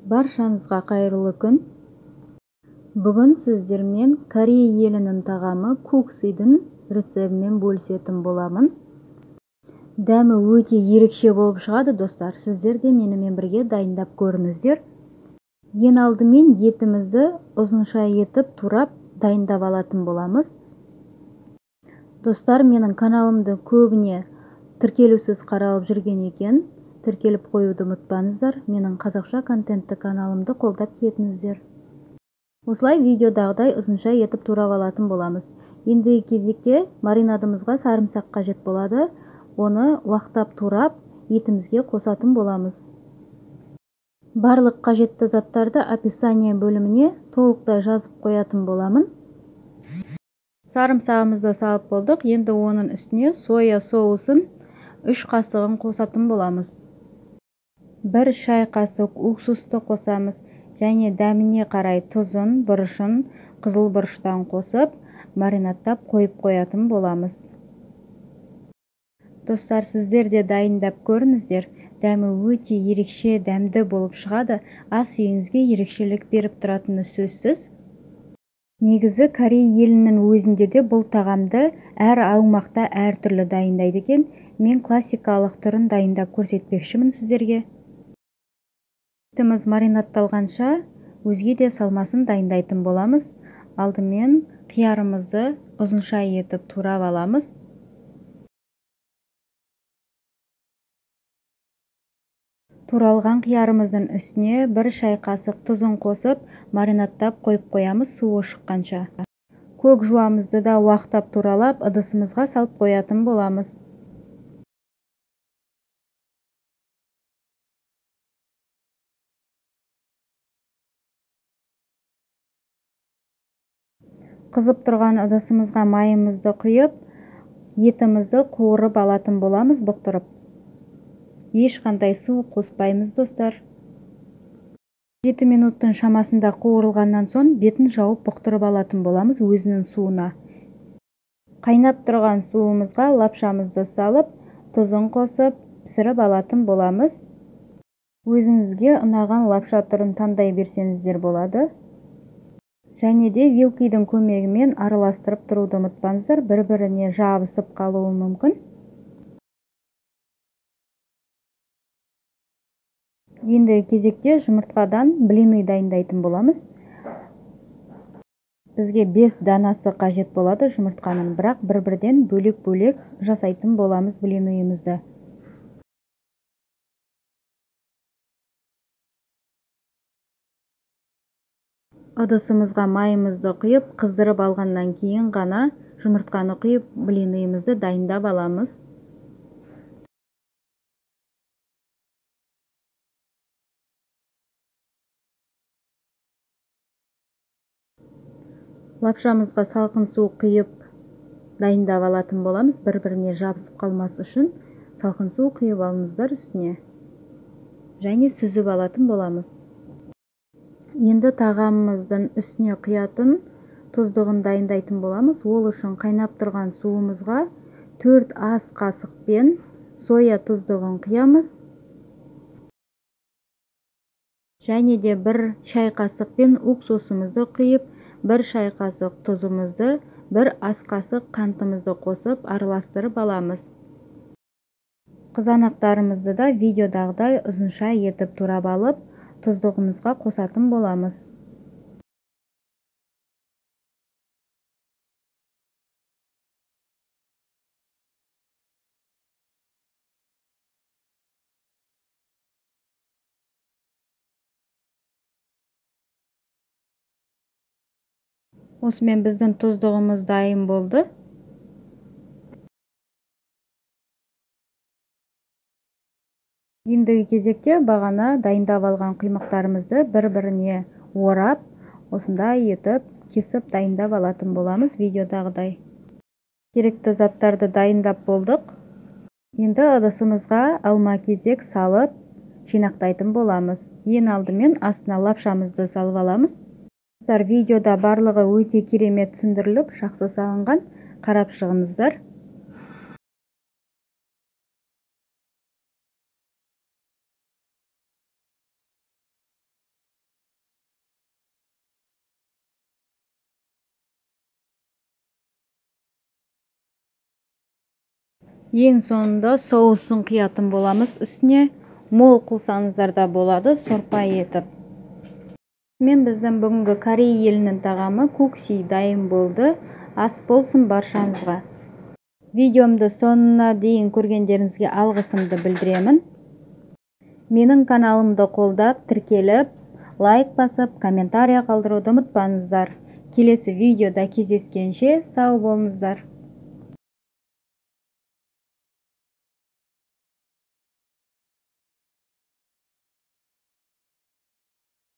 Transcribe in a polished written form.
Баршаңызға қайырлы күн. Бүгін сіздермен Корея елінің тағамы куксидің рецебімен бөлісетін боламын. Дәмі өте ерекше болып шығады, достар. Сіздер де менімен бірге дайындап көріңіздер. Ең алдымен етімізді ұзынша етіп турап дайындап алатын боламыз. Достар, менің каналымды көбіне тіркелусіз қаралып жүрген екен. Тіркеліп қоюды ұмытпаңыздар. Менің қазақша контентті каналымды қолдап кетіңіздер. Осылай видеодағыдай ұзынша етіп турап алатын боламыз. Ендігі кезекте маринадымызға сарымсақ қажет болады. Оны уақтап турап етімізге қосатын боламыз. Барлық қажетті заттарды описание бөліміне толықтай жазып қоятын боламын. Сарымсағымызды салып болдық. Енді оның үстіне соя соусын 3 қасығын қосатын боламыз. 1 шай қасық уксусты қосамыз. Және дәміне қарай тұзын, бұрышын, қызыл бұрыштан қосып, маринадтап қойып қоятын боламыз. Достар, сіздер де дайындап көріңіздер. Дәмі өте ерекше, дәмді болып шығады. Ас үйіңізге ерекшелік беріп тұратыны сөзсіз. Негізі Корея елінің өзінде де бұл тағамды әр аумақта әртүрлі дайындайды екен. Мен классикалық түрін дайындап көрсетпекшімін сіздерге. Етіміз маринадталғанша өзге де салмасын дайындайтын боламыз. Алдымен қиярымызды ұзынша етіп турап аламыз. Туралған қиярымыздың үстіне 1 шай қасық тұзын қосып, маринадтап қойып қоямыз суы шыққанша. Көк жуамызды да уақтап туралап, ыдысымызға салып қоятын боламыз. Қызып тұрған ыдысымызға майымызды құйып, етімізді қуырып алатын боламыз бұқтырып. Ешқандай су қоспаймыз, достар. 7 минуттың шамасында қуырылғаннан соң бетін жауып бұқтырып алатын боламыз өзінің суына. Қайнап тұрған суымызға лапшамызды салып, тұзын қосып, пісіріп алатын боламыз. Өзіңізге ұнаған лапша түрін таңдай берсеңіздер болады. Және де вилкидің көмегімен араластырып тұруды ұмытпаңыздар, бір-біріне жабысып қалуы мүмкін. Енді кезекте жұмыртқадан блины дайындайтын боламыз. Бізге 5 данасы қажет болады жұмыртқаның, бірақ бір-бірден бөлек-бөлек жасайтын боламыз блиныйымызды. Ыдысымызға майымызды құйып, қыздырып алғаннан кейін ғана жұмыртқаны құйып, блиныйымызды дайындап аламыз. Лапшамызға салқын су құйып дайындап алатын боламыз. Бір-біріне жабысып қалмас үшін салқын су құйып алыңыздар үстіне. Және сүзіп алатын боламыз. Енді тағамымыздың үстіне құятын тұздығын дайындайтын боламыз. Ол үшін қайнап тұрған суымызға 4 ас қасықпен соя тұздығын құямыз. Және де 1 шай қасықпен уксусымызды құйып, 1 шай қасық тұзымызды, 1 ас қасық қантымызды қосып араластырып аламыз. Қызанақтарымызды да видеодағыдай ұзынша етіп турап алып, тұздығымызға қосатын боламыз. Осымен біздің тұздығымыз дайын болды. Ендігі кезекте бағана дайындап алған құймақтарымызды бір-біріне орап, осындай етіп кесіп дайындап алатын боламыз видеодағыдай. Керекті заттарды дайындап болдық. Енді ыдысымызға алма-кезек салып жинақтайтын боламыз. Ең алдымен астына лапшамызды салып аламыз. Видеода барлығы өте керемет түсіндіріліп, жақсы салынған. Қарап шығыңыздар. Ең соңында соусын құятын боламыз. Үстіне мол қылсаңыздар да болады, сорпа етіп. Мен біздің бүгінгі Корей елінің тағамы кукси дайын болды. Ас болсын баршаңызға. Видеомды соңына дейін көргендеріңізге алғысымды білдіремін. Менің каналымды қолдап, тіркеліп, лайк басып, комментария қалдыруды ұмытпаңыздар. Келесі видеода кездескенше сау болыңыздар.